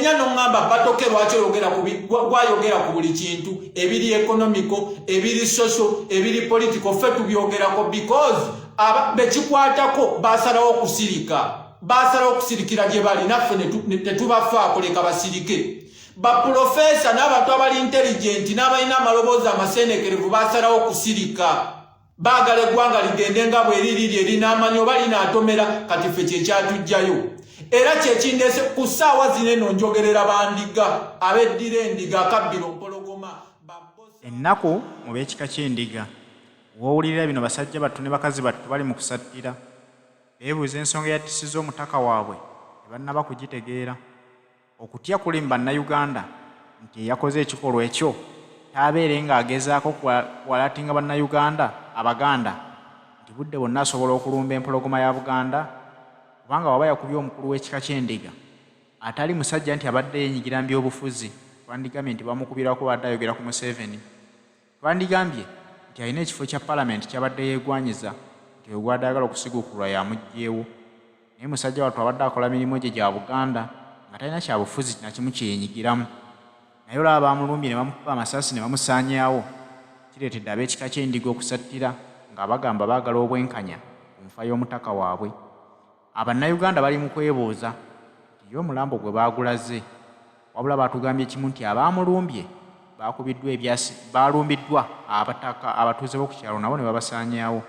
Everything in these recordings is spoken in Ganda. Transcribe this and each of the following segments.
erinnya n'oŋŋamba batoke lwaki gwayogera ku buli kintu ebiri economico ebiri social ebiri political ffe tubyogerako because bekikwatako basalawo okusirikira gye bali naffe tetubafaako leka basirike baprofesa n'abantu abali intelligent n'abalina amaloboozi amasenekerevu basalawo okusirika baagala eggwanga ligende nga bweriri erina amanyi oba linaatomera kati ffe kyekyatujjayo era kyekindeese ku ssaawa zino eno njogerera bandiga abeddira endiga akabbiro mpologoma ennaku mu b'ekika ky'endiga woowulirira bino basajja battu ne bakazi battu bali mu kusattira beebuuza ensonga eyattisizza omutaka waabwe tebannaba kugitegeera okutya kuli mu bannayuganda nti eyakoze ekikolwa ekyo taabeere ng'agezaako kuwalatinga bannayuganda abaganda nti budde bonna asobola okulumba empologoma ya buganda kubanga waba yakubye omukulu w'ekika ky'endiga atali musajja nti abadde yeenyigira mu byobufuzi twandigambye nti bamukubirako badde ayogera ku Museveni twandigambye nti alina ekifo kya palamenti kyabadde yeegwanyiza nti ogwadde ayagala okusiguukulwa yamuggyeewo naye musajja wattu abadde akola mirimu gye gya buganda nga talina kyabufuzi nakimu kyeyeenyigiramu naye olaba bamulumbye ne bamukuba amasasi ne bamusaanyaawo kireetedde ab'ekika ky'endiga okusattira nga bagamba baagala obwenkanya ku nfa y'omutaka waabwe abannayuganda bali mu kwebuuza nti ye omulambo gwe baagulaze wabula batugambye kimu nti abaamulumbye balumbiddwa abatuuze b'oku kyalo nabo ne babasaanyaawo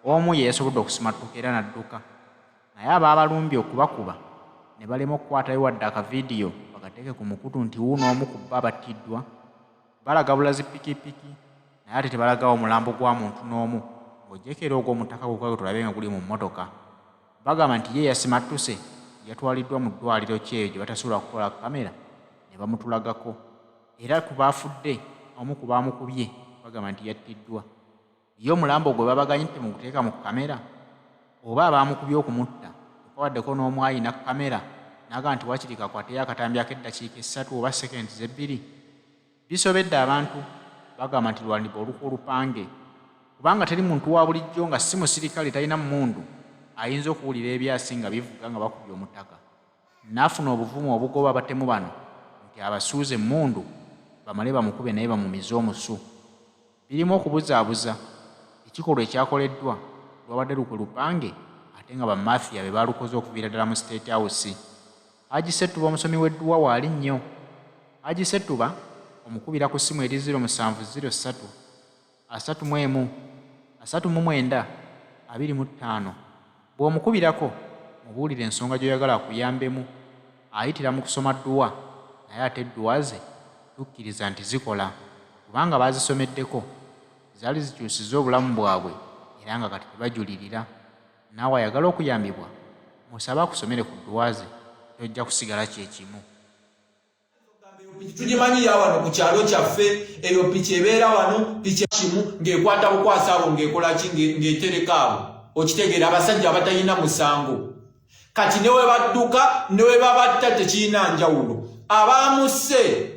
omu ye yasobodde okusimattuka era n'adduka naye abaabalumbye okubakuba ne balema okukwatayo wadde akavidiyo bagateeke ku mukutu nti wuuno omu ku bba battiddwa balaga bulazi pikipiki naye ate tebalagawo omulambo gwa muntu n'omu ng'ojjekera ogw'omutaka gwe tulabe nga guli mu mmotoka bagamba nti ye yasimattuse yatwaliddwa mu ddwaliro kyeyo gye batasobola kukola kamera ne bamutulagako era ku baafudde omu ku baamukubye bagamba nti yattiddwa ye omulambo gwe babaganye nti mu kuteeka mu kamera oba abaamukubye okumutta twawaddeko n'omu ayina kamera n'agamba nti wakiri kakwateyo akatambi ak'eddakiika 3 oba seconds 2 bisobedde abantu bagamba nti lwandiba olukwa olupange kubanga teri muntu wa bulijjo nga si musirikale talina mmundu ayinza okuwulira ebyasi nga bivuga nga bakubye omutaka n'afuna obuvumu obugoba abatemu bano nti abasuuze emmundu bamale bamukube naye bamumize omusu birimu okubuzaabuza ekikolwa ekyakoleddwa lwabadde lukwe lupange ate nga bamafiya be balukoze okuviira ddala mu State House. Haji Setuba omusomi w'edduwa waali nnyo. Haji Setuba omukubira ku ssimu eri 0703 31 39 25 bw'omukubirako mubuulire ensonga gy'oyagala akuyambemu ayitira mu kusoma dduwa naye ate edduwa ze tukkiriza nti zikola kubanga baazisomeddeko zaali zikyusiza obulamu bwabwe era nga kati tebajulirira naawe ayagala okuyambibwa musabe akusomere ku dduwa ze tojja kusigala kyekimu. Tugimanyi ya wano ku kyalo kyaffe eyo piki ebeera wano piki kimu ng'ekwata bukwasa abo ng'ekola ki ng'etereka abo okitegeera abasajja abatalina musango kati newe badduka newe babatta tekirina njawulo abaamusse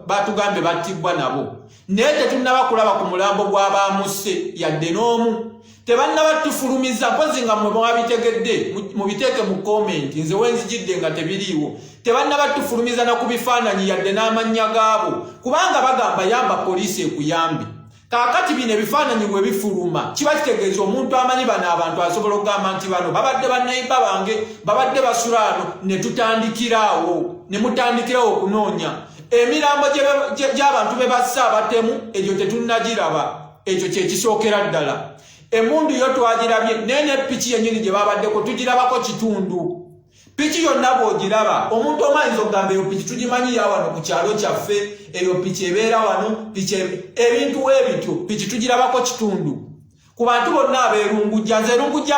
batugambye battibwa nabo naye tetunnaba kulaba ku mulambo gw'abaamusse yadde n'omu tebannaba tufulumiza mpozi nga mwe mwabitegedde mubiteeke mu komenti nze wenzijidde nga tebiriiwo tebannaba tufulumiza na ku bifaananyi yadde n'amannya gaabo kubanga bagamba yamba poliisi ekuyambe kaakati bino ebifaananyi bwe bifuluma kiba kitegeeza omuntu amanyi bano abantu asobola okugamba nti bano babadde bannayimba bange babadde basulaano ne tutandikiraawo ne mutandikirawo okunoonya emirambo gy'abantu be bassa abatemu egyo tetunnagiraba ekyo kyekisookera ddala emundu yo twagirabye nene piki yenyini gye babaddeko tugirabako kitundu piki yonna bw'ogiraba omuntu omayinza okugamba eyo piki tugimanyi ya wano ku kyalo kyaffe eyo piki ebeera wano piki ebintu ebityo piki tugirabako kitundu ku bantu bonna abeerungujja nze erungujja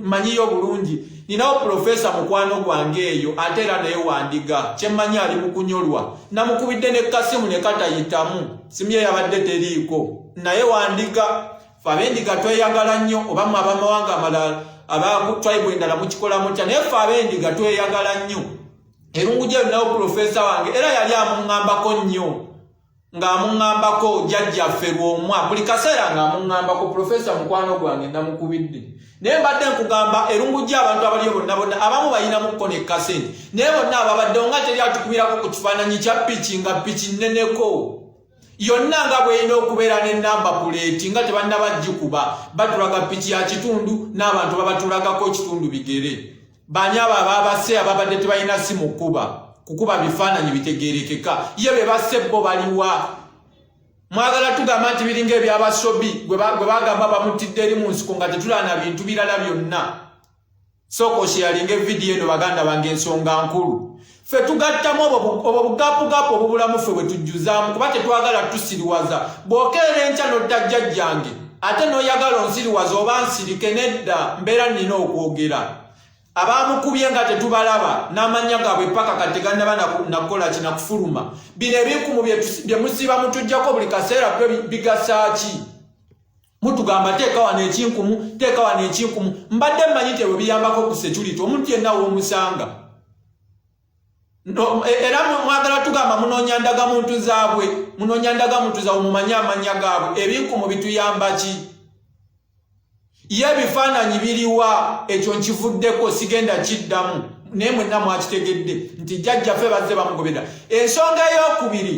mmanyiyo bulungi ninawo profesa mukwano gwange eyo ate era naye wandiga kyemmanyi ali mu kunyolwa namukubidde ne kasimu ne katayitamu simu ye yabadde teriiko naye wandiga fe abendiga tweyagala nnyo oba mu abamawanga amalala abatwaibu endala mukikola mutya naye fe abendiga tweyagala nnyo erungujja eyo nawo profesa wange era yali amuŋŋambako nnyo ng'amuŋŋambako jjajjaffe lwomwa buli kaseera ng'amuŋŋambako profesa mukwano gwange namukubidde naye mbadde nkugamba erungu gy'abantu abaliyo bonna abamu bayinamuko ne kasente naye bonna ababaddewo nga teri atukubirako ku kifaananyi kya piki nga piki nneneko yonna nga bw'erina okubeera n'ennamba puleeti nga tebannabagikuba batulaga piki ya kitundu n'abantu babatulagako kitundu bigere bani abo ababase ababadde tebalina simu kukuba bifaananyi bitegeerekeka ye be basse bo baliwa mwagala tugamba nti biringa ebyabasobi gwe bagamba bamutidde eri mu nsiko nga tetulana bintu birala byonna sooka osheyalinga evidiyo eno baganda bange ensonga nkulu ffe tugattamu obwo bugapugapu obubulamu ffe bwe tujjuzaamu kuba tetwagala tusiriwaza bw'okeera enkya n'odda jjajjange ate n'oyagala onsiriwaza oba nsirike nedda mbeera nnina okwogera abamukubye nga tetubalaba n'amannya gaabwe paka kati tegannaba nakola kinakufuluma bino ebinkumu bye musiba mutujjako buli kaseera byo bigasaaki mutugamba teeka wano ekinkumu mbadde mmanyi te bwe biyambako ku security omuntu yenna w'omusanga era mwagala tugamba munoonya ndagamuntu zaabwe mumanye amannya gaabwe ebinkumu bituyamba ki ye ebifaananyi biriwa ekyo nkivuddeko sigenda kiddamu naye mwenna mwakitegedde nti jjajjaffe bazze bamugobera ensonga ey'okubiri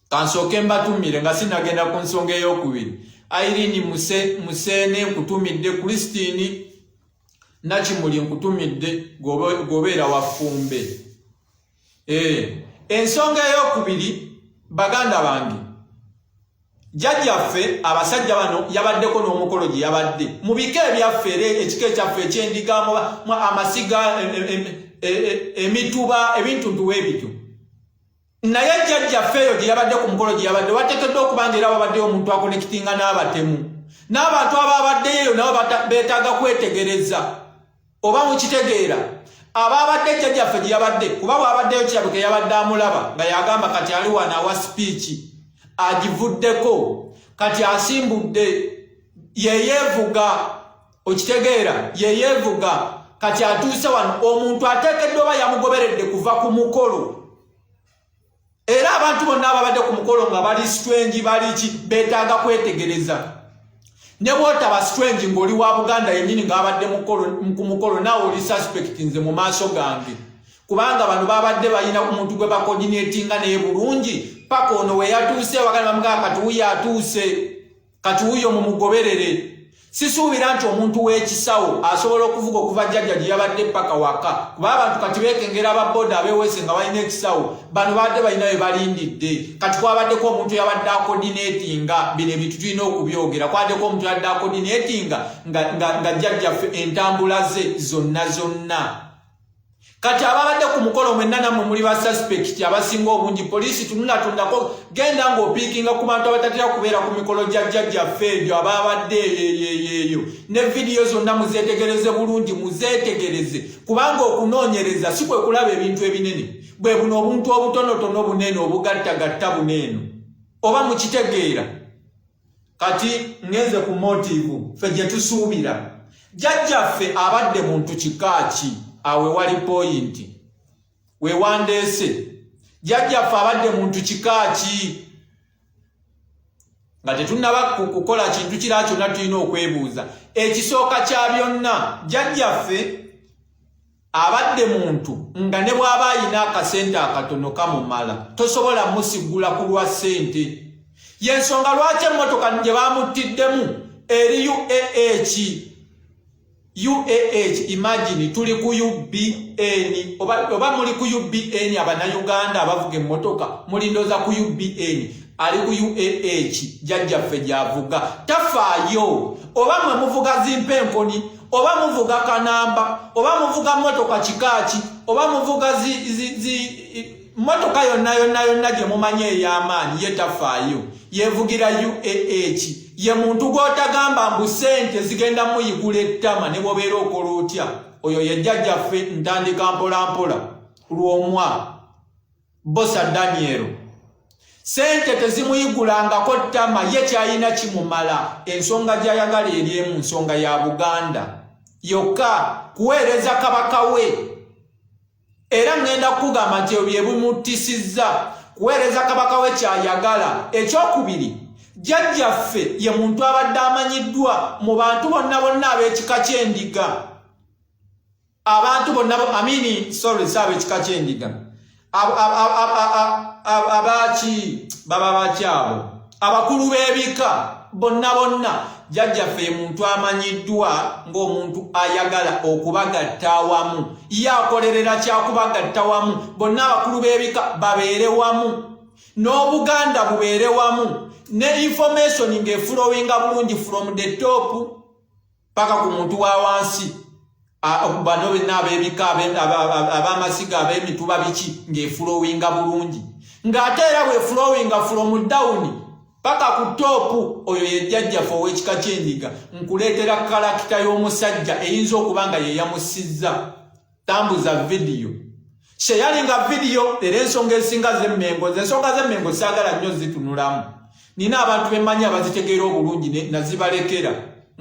kansooke mbatumire nga sinagenda ku nsonga ey'okubiri Irene Museene nkutumidde Christine Nakimuli nkutumidde gobeera wafumbe ensonga ey'okubiri baganda bange jjajjaffe abasajja bano yabaddeko n'omukolo gye yabadde mu bika ebyaffe ekika ekyaffe ekyendiga amasiga emituba ebintu ntuwa ebityo naye jjajjaffe eyo gye yabadde ku mukolo gye yabadde wateekeddwa okuba nga era babaddeyo omuntu akonekitinga n'abatemu n'abantu ababaddeyo nabo beetaaga kwetegereza oba mukitegeera ababadde jjajjaffe gye yabadde kuba bwabaddeyo kirabika yabadde amulaba nga yagamba kati ali wano awa sipiiki agivuddeko kati asimbudde yeyeevuga okitegeera yeyeevuga kati atuuse wano omuntu ateekeddwa oba yamugoberedde kuva ku mukolo era abantu bonna ababadde ku mukolo nga bali strange bali ki beetaaga kwetegereza ne bwotaba strange ng'oli wa Buganda yennyini ng'abadde ku mukolo naawe oli suspect nze mu maaso gange kubanga bano babadde balina omuntu gwe bakoordinatinga naye bulungi paka ono we yatuuse wagala bamugaa kati wuyo atuuse kati wuyo mumugoberere sisuubira nti omuntu w'ekisawo asobola okuvuga okuva jjajja gye yabadde paka waka kuba abantu kati beekengera ababooda abeewese nga balina ekisawo bano badde balina we balindidde kati kwabaddeko omuntu yabadde akoordinatinga bino ebintu tulina okubyogera kwabaddeko omuntu yabadde akoordinatinga nga jjajjaffe entambula ze zonna kati ababadde ku mukolo mwenna nammwe muli ba suspect abasinga obungi poliisi tunatundako genda ng'opiikinga ku bantu abatatera kubeera ku mikolo gya jjajjaffe egyo ababadde eyo ne vidiyo zonna muzeetegereze bulungi muzeetegereze kubanga okunoonyereza si kwe kulaba ebintu ebinene bwe buno obuntu obutonotono bunene obugattagatta buneeno oba mukitegeera kati ngenze ku motivu ffe gye tusuubira jjajjaffe abadde muntu kikaaki awe wali point wewandeese jjajjaffe abadde muntu kikaaki nga tetunnaba kukola kintu kira kyonna tulina okwebuuza ekisooka kya byonna jjajjaffe abadde muntu nga ne bw'aba ayina akasente akatono kamumala tosobola musigula ku lwa ssente y'ensonga lwaki emmotoka gye baamuttiddemu eri UAH imagine tuli ku UBN oba muli ku UBN abanayuganda abavuga emmotoka mulindoza ku UBN ali ku UAH jjajjaffe gy'avuga tafaayo oba mwe muvuga zimpenkoni oba muvuga kanamba oba muvuga mmotoka kikaaki oba muvuga mmotoka yonna gye mumanye ey'amaanyi ye tafaayo yevugira UAH ye muntu gw'otagamba mbu ssente zigenda muyigula ettama ne bw'obeera okola otya oyo ye jjajjaffe ntandika mpolampola lw'omwa Bosa Daniel ssente tezimuyigulangako ttama ye kyalina kimumala ensonga gy'ayagala eri emu nsonga ya Buganda yokka kuweereza kabaka we era ngenda kugamba nti bye bimuttisizza kuweereza kabaka we kyayagala ekyokubiri Jjajjaffe ye muntu abadde amanyiddwa mu bantu bonna ab'ekika ky'endiga. Abantu bonna ab'ekika ky'endiga. Baba abo. Abakulu b'ebika bonna jjajjaffe ye muntu amanyiddwa ng'omuntu ayagala okubagatta awamu. Ye akolerera kyakubagatta wamu. Bonna abakulu b'ebika babeere wamu. N'Obuganda bubeere wamu. Ne information ng'eflowinga bulungi from the top paka ku muntu wa wansi. Bano benna ab'ebika ab'amasiga ab'emituba biki ng'eflowinga bulungi. Ng'ate era bw'eflowinga from down paka ku top, oyo ye jjajjaffe ow'ekika ky'endiga. Nkuleetera kalakita y'omusajja eyinza okuba nga ye yamusizza. Tambuza video. Sheyalinga video era ensonga esinga z'emmengo. Ensonga z'emmengo saagala nnyo zitunulamu. Nina abantu bemmanyi abazitegeera obulungi nazibalekera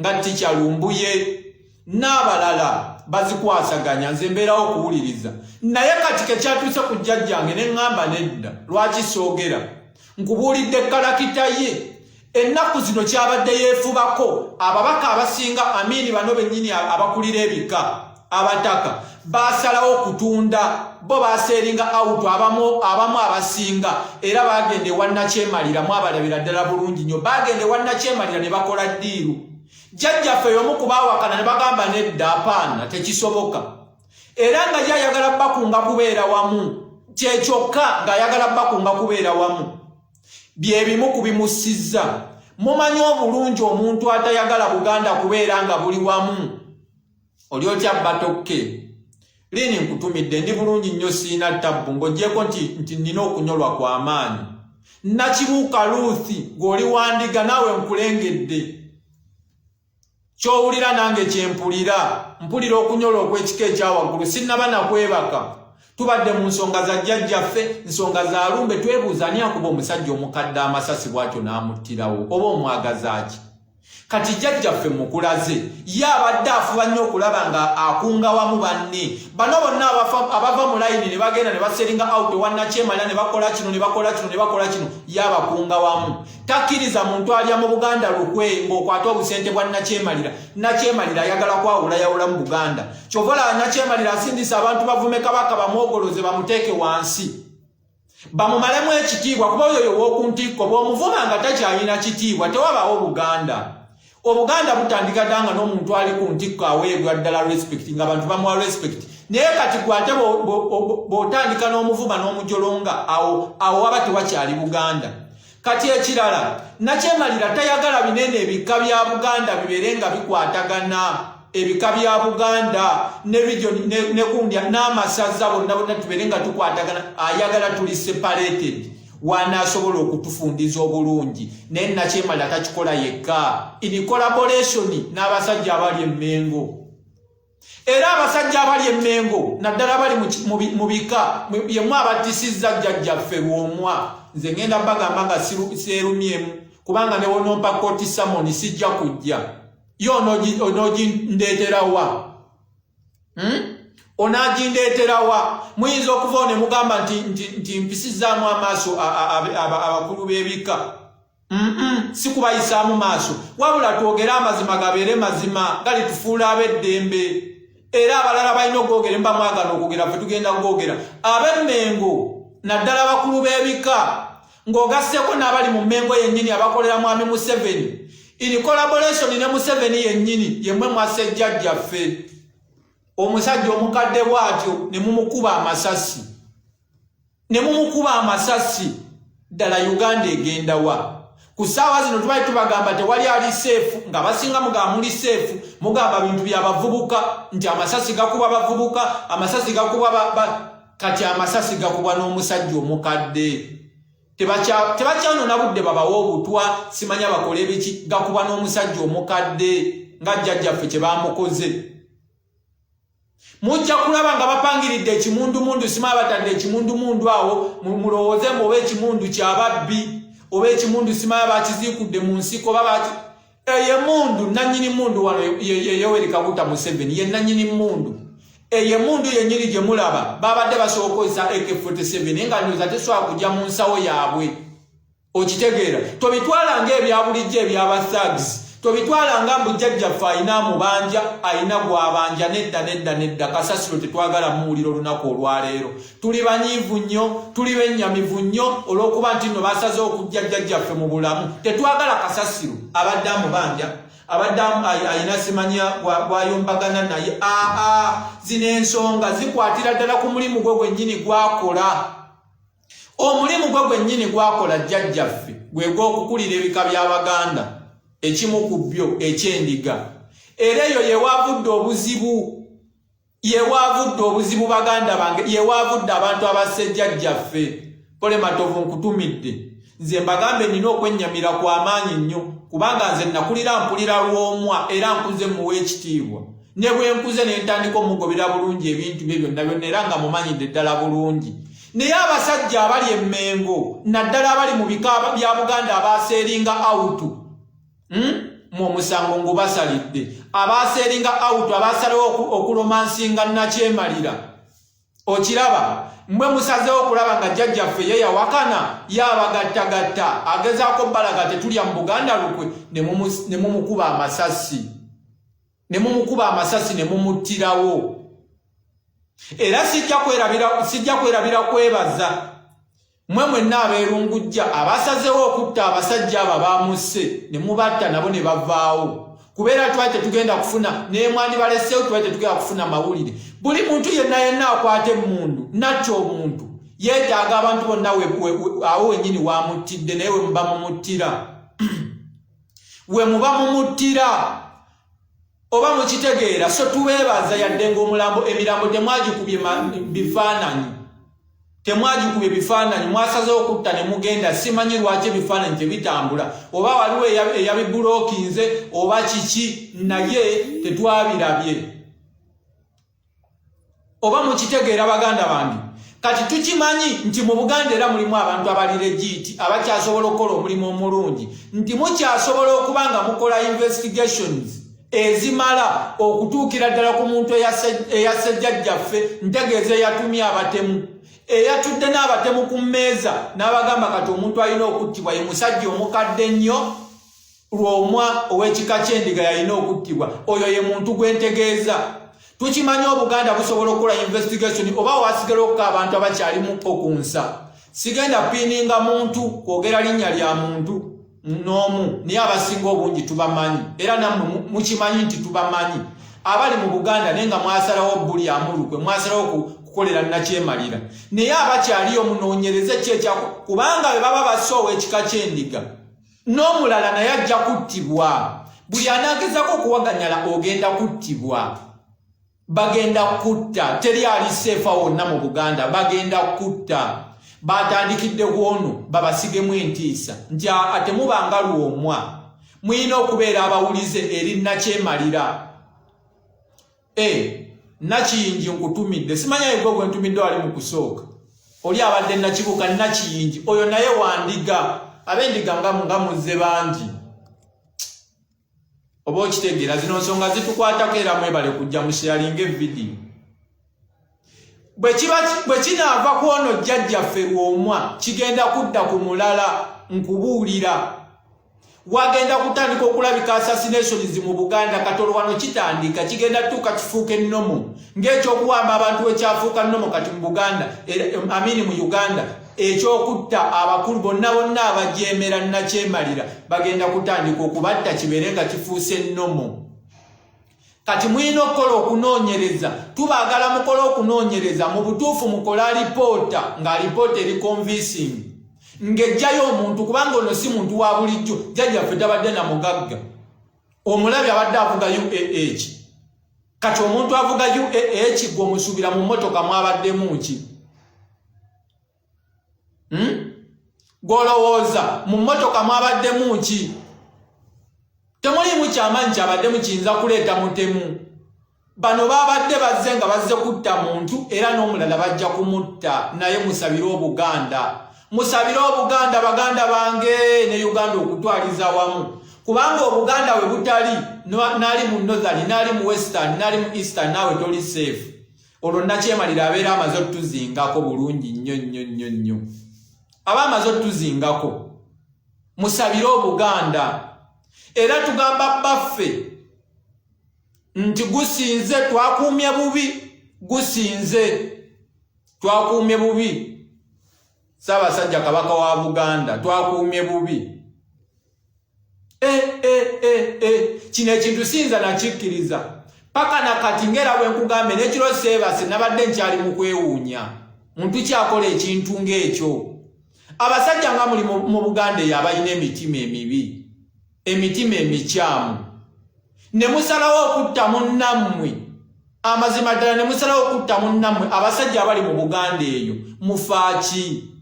nga Teacher Lumbuye n'abalala bazikwasaganya nze mbeerawo okuwuliriza. Naye kati ke kyatuuse ku jjajjange ne ŋŋamba nedda lwaki soogera. Nkubuulidde kalakita ye. Ennaku zino kyabadde yeefubako ababaka abasinga bano bennyini abakulira ebika abataka basalawo okutunda. Bo baseeringa out abamu abasinga era bagende wannakyemalira mu abalabira ddala bulungi nnyo. Bagende wannakyemalira ne bakola ddiiru. Jjajjaffe y'omu ku baawakana ne bagamba nedda apaana tekisoboka. Era nga yayagala bakunga kubeera wamu. Kyekyoka ng'ayagala bakunga kubeera wamu. Bye bimu ku bimusizza. Mumanyi obulungi omuntu atayagala Buganda kubeera nga buli wamu. Oli otya Batokke. Lini nkutumidde ndi bulungi nnyo siina ttabbu ng'oggyeko nti nina okunyolwa kwa maanyi. Nakibuuka Ruthi ng'oli wandiga naawe nkulengedde. Ky'owulira nange kyempulira. Mpulira okunyolwa okw'ekika ekyawaggulu. Sinnaba nakwebaka. Tubadde mu nsonga za jjajjaffe, nsonga za Lumbe, twebuuza ani akuba omusajja omukadde amasasi bw'atyo n'amuttirawo oba omwagaza ki? Kati jjajjaffe mukulaze ye abadde afuba nnyo okulaba nga akunga wamu banne. Bano bonna abava mu layini ne bagenda ne baseringa out wannakyemalira ne bakola kino ne bakola kino ne bakola kino, ye abakunga wamu. Takkiriza muntu alya mu Buganda lukwe ng'okwata obusente bwa Nakyemalira. Nakyemalira ayagala kwawulayawula mu Buganda. Kyovola Nakyemalira asindisa abantu bavume Kabaka bamwogoloze bamuteeke wansi. Bamumalemu ekitiibwa kuba oyo w'oku ntikko bw'omuvuma nga takyalina kitiibwa tewabaawo Buganda. Obuganda butandika ddanga n'omuntu ali ku ntikko aweebwa ddala respect nga abantu bamuwa respect. Naye kati gwate bw'otandika n'omuvuma n'omujolonga awo waba tewakyali Buganda. Kati ekirala Nakyemalira tayagala binene ebika bya Buganda bibeere nga bikwatagana. Ebika bya Buganda ne region ne kundya n'amasaza bonna tubeere nga tukwatagana. Ayagala tuli separated. Wanaasobola okutufundiza obulungi. Naye Nakyemalira takikola yekka. In collaboration n'abasajja abali Emmengo. Era abasajja abali Emmengo naddala bali mu bika yemu abatisizza jjajjaffe Lwomwa. Nze ngenda bagamba nga seerumyemu kubanga ne wonompa Koti Samoni sijja kujja. Yo onoogindeetera wa? Onaagindeetera wa? Muyinza okuva ne mugamba nti mpisizaamu amaaso abakulu b'ebika. Si kubayisaamu maaso. Wabula twogere amazima gabeere mazima gali tufuula ab'eddembe. Era abalala balina okwogera mba mwagala okwogera ffe tugenda kwogera. Ab'Emmengo naddala bakulu b'ebika ng'ogasseko n'abali mu Mmengo yennyini abakolera mwami Museveni. In collaboration ne Museveni yennyini yemmwe mwassa jjajjaffe. Omusajja omukadde bw'atyo ne mumukuba amasasi. Ne mumukuba amasasi ddala Uganda egenda wa? Ku ssaawa zino tubali tubagamba tewali ali seefu nga basinga mugamba muli seefu mugamba bintu byabavubuka nti amasasi gakuba bavubuka amasasi gakuba kati amasasi gakuba n'omusajja omukadde. Tebakyanona budde babawa obutwa simanya bakole biki gakuba n'omusajja omukadde nga jjajjaffe kye bamukoze. Mujja kulaba nga bapangiridde ekimundumundu simanya batadde ekimundumundu awo mulowooze mbu oba ekimundu kyababbi oba ekimundu simanya bakiziikudde mu nsiko ye mundu nannyini mundu wano ye Yoweri Kaguta Museveni ye nannyini mundu. Ye mundu yennyini gye mulaba babadde basobola okukozesa AK-47 nga ndowooza tesobola kujja mu nsawo yaabwe. okitegeera tobitwala ng'ebya bulijjo eby'abathags tobitwala nga mbujjajjaffe ayina amubanja ayina gwabanja nedda kasasiro tetwagala muwulira olunaku olwaleero tuli banyiivu nnyo tuli bennyamivu nnyo olw'okuba nti nno basazeho okujja jjajjaffe mu bulamu tetwagala kasasiro abadde amubanja abadde ayina simanya gwayombagana naye zino ensonga zikwatira ddala ku mulimu gwe gwennyini gwakola omulimu gwe gwennyini gwakola jjajjaffe gwe gw'okukulira ebika by'Abaganda ekimu ku byo ekyendiga era eyo yewaavudde obuzibu baganda bange yewaavudde abantu abasejjajjaffe pole matovu nkutumidde nze mbagambe nina okwennyamira kw'amaanyi nnyo kubanga nze nakulira mpulira lw'omwa era nkuze muwe ekitiibwa ne bwe nkuze ne ntandika omugobera bulungi ebintu bye byonna byonna era nga mumanyidde ddala bulungi naye abasajja abali emmengo naddala abali mu bika bya Buganda abaseeringa awutu mu musango ngubasalidde abaseeringa awutu abasalewo okuromansinga nakyemalira okiraba mwe musazeho okulaba nga jjajjaffe ye yawakana yabagattagatta agezaako bbalaga tetulya mu Buganda lukwe ne mumukuba amasasi ne mumuttirawo era sijja kwerabira kwebaza mwe mwenna abeerungujja abasazeho okutta abasajja abo baamusse ne mubatta nabo ne bavaawo kubeera twali tetugenda kufuna naye mwandibaleseewo twali tetugenda kufuna mawulire buli muntu yenna akwata emmundu natta omuntu yeetaaga abantu bonna awo wennyini wamuttidde naye we muba mumuttira oba mukitegeera so tubeebaza yadde ng'omulambo emirambo temwagikubye bifaananyi mwasazeho okutta ne mugenda simanyi lwaki ebifaananyi tebitambula oba waliwo eyabibulookinze oba kiki naye tetwabirabye oba mukitegeera baganda bange kati tukimanyi nti mu Buganda era mulimu abantu abali legit abakyasobola okukola omulimu omulungi nti mukyasobola okuba nga mukola investigations ezimala okutuukira ddala ku muntu eyasse jjajjaffe ntegeeza eyatumye abatemu eyatudde n'abatemu ku mmeeza n'abagamba kati omuntu alina okuttibwa ye musajja omukadde nnyo lw'omwa ow'ekika ky'endiga yalina okuttibwa oyo ye muntu gwentegeeza tukimanyi Obuganda busobola okukola investigation oba wasigalaokko abantu abakyalimu okunsa sigenda piininga muntu kwogera linnya lya muntu n'omu naye abasinga obungi tubamanyi era nammwe mukimanyi nti tubamanyi abali mu Buganda naye nga mwasalawo buli amulukwe mwasalawo kukolera nakyemalira naye abakyaliyo munoonyereze kyekyako kubanga bwe baba basoowa ekika ky'endiga n'omulala naye ajja kuttibwa buli anaagezako okuwaganyala ogenda kuttibwa bagenda kutta teri ali seefa wonna mu Buganda bagenda kutta batandikidde wono babasigemu entiisa nti ate mubanga lwomwa muyina okubeera abawulize eri nakyemalira nakiyingi nkutumidde simanya yegwe gwe ntumidde wali mu kusooka oli abadde nakibuka nakiyingi oyo naye wandiga ab'endiga nga muzze bangi oba okitegeera zino nsonga zitukwatako era mwebale kujja musharinga evidiyo bwe kinaava ku ono jjajjaffe lw'omwa kigenda kudda ku mulala nkubuulira wagenda kutandika okulabika assassinations mu Buganda katolo wano kitandika kigenda tuuka kifuuka ennomo ng'ekyokuwamba abantu ekyafuuka nnomo kati mu Buganda mu Uganda ekyokutta abakulu bonna abajeemera nakyemalira bagenda kutandika okubatta kibeere nga kifuuse ennomo kati mwina okukola okunoonyereza tubaagala mukola okunoonyereza mu butuufu mukola alipoota nga alipoota eri convincing ng'ejjayo omuntu kubanga ono si muntu wa bulijjo jjajjaffe tabadde na mugagga omulabi abadde avuga UAH kati omuntu avuga UAH gwe omusuubira mu mmotoka mwabaddemu ki gw'olowooza mu mmotoka mwabaddemu ki temuliimu kyamaanyi kyabaddemu kiyinza kuleeta mutemu bano babadde bazze nga bazze kutta muntu era n'omulala bajja kumutta naye musabire Obuganda baganda bange ne Uganda okutwaliza wamu kubanga Obuganda we butali naali mu northern naali mu western naali mu eastern naawe toli safe olwo nakyemalira abeera amaze otuzingako bulungi nnyo aba amaze otuzingako musabire Obuganda era tugamba baffe nti gusinze twakuumye bubi gusinze twakuumye bubi Ssaabasajja Kabaka wa Buganda twakuumye bubi kino ekintu sinza nakikkiriza paka nakati ngera bwe nkugambe n'ekiro Seebase nabadde nkyali mu kwewuunya muntu kyakola ekintu ng'ekyo abasajja nga muli mu Buganda eyo abalina emitima emibi emitima emikyamu ne musalawo okutta munnammwe amazima ddala ne musalawo okutta munnammwe abasajja abali mu Buganda eyo mufaaki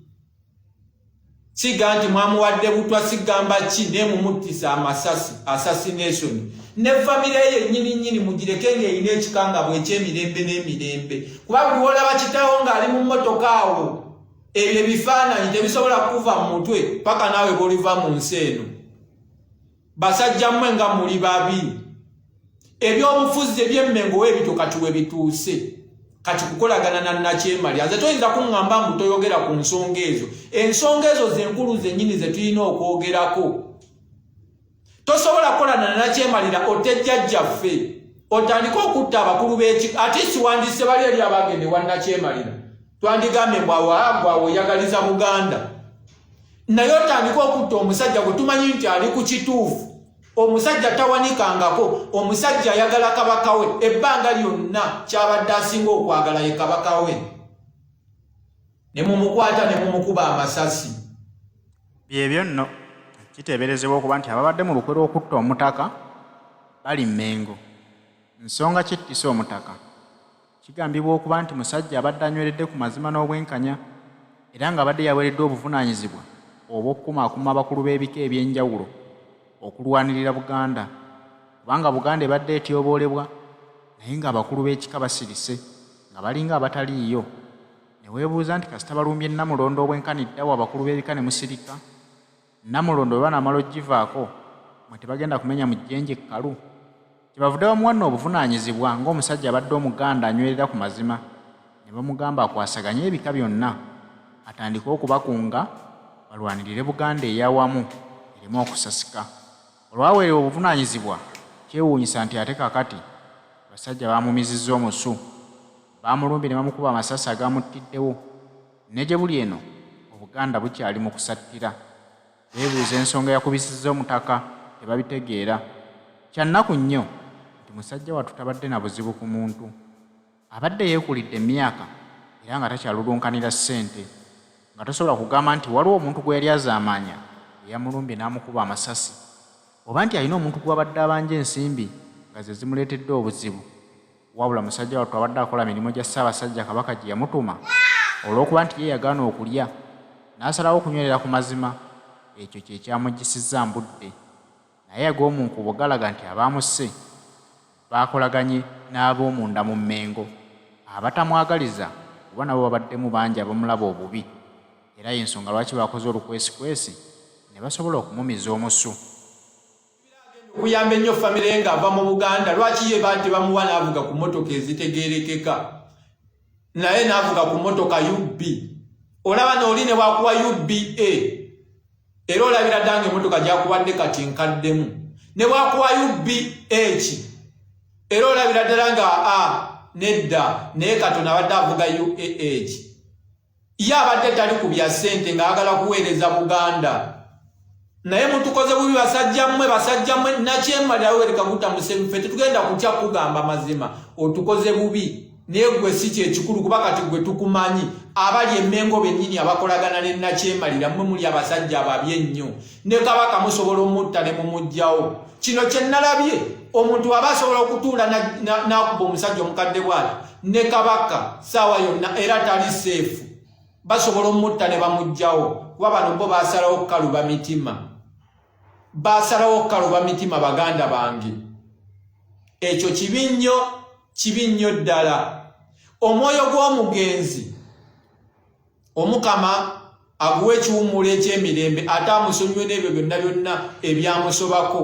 siga nti mwamuwadde butwa sigamba ki ne mumuttisa amasasi assassination ne family ye nyini mugireke ng'erina ekikangabwa eky'emirembe n'emirembe kuba buli olaba kitawo ng'ali mu mmotoka awo ebyo ebifaananyi tebisobola kuva mu mutwe paka naawe bw'oliva mu nsi eno basajja mmwe nga muli babi ebyobufuzi eby'emmengo w'ebito kati we bituuse kati kukolagana na Nakyemali aze toyinza kuŋŋamba mbu toyogera ku nsonga ezo ensonga ezo zenkulu zennyini ze tulina okwogerako tosobola kukolana na Nakyemalira otejjajjaffe otandika okutta abakulu b'eki ate siwandise bali eri abagende wa Nakyemalira twandigambe mbwawe oyagaliza Buganda naye otandika okutta omusajja gwe tumanyi nti ali ku kituufu omusajja tawanikangako omusajja ayagala kabaka we ebbanga lyonna kyabadde asinga okwagala ye kabaka we ne mumukwata ne mumukuba amasasi byebyo nno kiteeberezebwa okuba nti ababadde mu lukwe lw'okutta omutaka bali Mmengo nsonga kittisa omutaka kigambibwa okuba nti musajja abadde anyweredde ku mazima n'obwenkanya era ng'abadde yaweereddwa obuvunaanyizibwa obw'okukumaakuma abakulu b'ebika eby'enjawulo okulwanirira Buganda kubanga Buganda ebadde etyoboolebwa naye ng'abakulu b'ekika basirise nga balinga abataliiyo ne weebuuza nti kasita balumbye Namulondo obwenkaniddawo abakulu b'ebika ne musirika Namulondo bwe banaamala ogivaako mwe tebagenda kumenya mu jjenje kkalu kyebavudde bamuwanna obuvunaanyizibwa ng'omusajja abadde Omuganda anywerera ku mazima ne bamugamba akwasaganye ebika byonna atandike okubakunga balwanirire Buganda ey'awamu ereme okusasika olwaweerewa obuvunaanyizibwa kyewuunyisa nti ate kakati abasajja baamumizizza omusu baamulumbye ne bamukuba amasasi agamuttiddewo ne gye buli eno Obuganda bukyali mu kusattira beebuuza ensonga yakubisizza omutaka tebabitegeera kyannaku nnyo nti musajja wattu tabadde na buzibu ku muntu abadde yeekulidde emyaka era nga takyalulunkanira ssente nga tosobola kugamba nti waliwo omuntu gwe yali azaamaanya eyamulumbye n'amukuba amasasi oba nti alina omuntu gw'abadde abanja ensimbi nga ze zimuleetedde obuzibu wabula musajja wattu abadde akola mirimu gya Ssaabasajja Kabaka gye yamutuma olw'okuba nti ye yagaana okulya n'asalawo okunywerera ku mazima ekyo kye kyamuggisizza mbudde naye ag'omunkubo galaga nti abaamusse baakolaganye n'ab'omunda mu Mmengo abatamwagaliza kuba nabo babaddemu bangi abamulaba obubi era y'ensonga lwaki bakoze olukwesikwesi ne basobola okumumiza omusu kuyamba ennyo famire ng'ava mu Buganda lwaki ye banti bamuwa n'avuga ku mmotoka ezitegeerekeka naye n'avuga ku mmotoka UB olaba n'oli ne bwakuwa UBA era olabira ddanga emmotoka gyakuwadde kati nkaddemu ne bwakuwa UBH era olabira ddala nga nedda naye Katonda abadde avuga UAH ye abadde tali ku bya ssente ng'ayagala kuweereza Buganda naye mutukoze bubi basajja mmwe Nakyemali awereka kutamuse ffe tetugenda kutya kugamba mazima otukoze bubi naye gwe si kyekikulu kuba kati gwe tukumanyi abali Emmengo bennyini abakolagana ne Nakyemalira mmwe muli abasajja ababi ennyo ne Kabaka musobola omutta ne mumugjawo kino kye nalabye omuntu aba asobola okutuula n'akuba omusajja omukadde bw'ati ne Kabaka ssaawa yonna era tali seefu basobola omutta ne bamugjawo kuba bano bo baasalawo okukaluba mitima baganda bange ekyo kibi nnyo ddala omwoyo gw'omugenzi Omukama aguwa ekiwummulo eky'emirembe ate amusonyiwe n'ebyo byonna ebyamusobako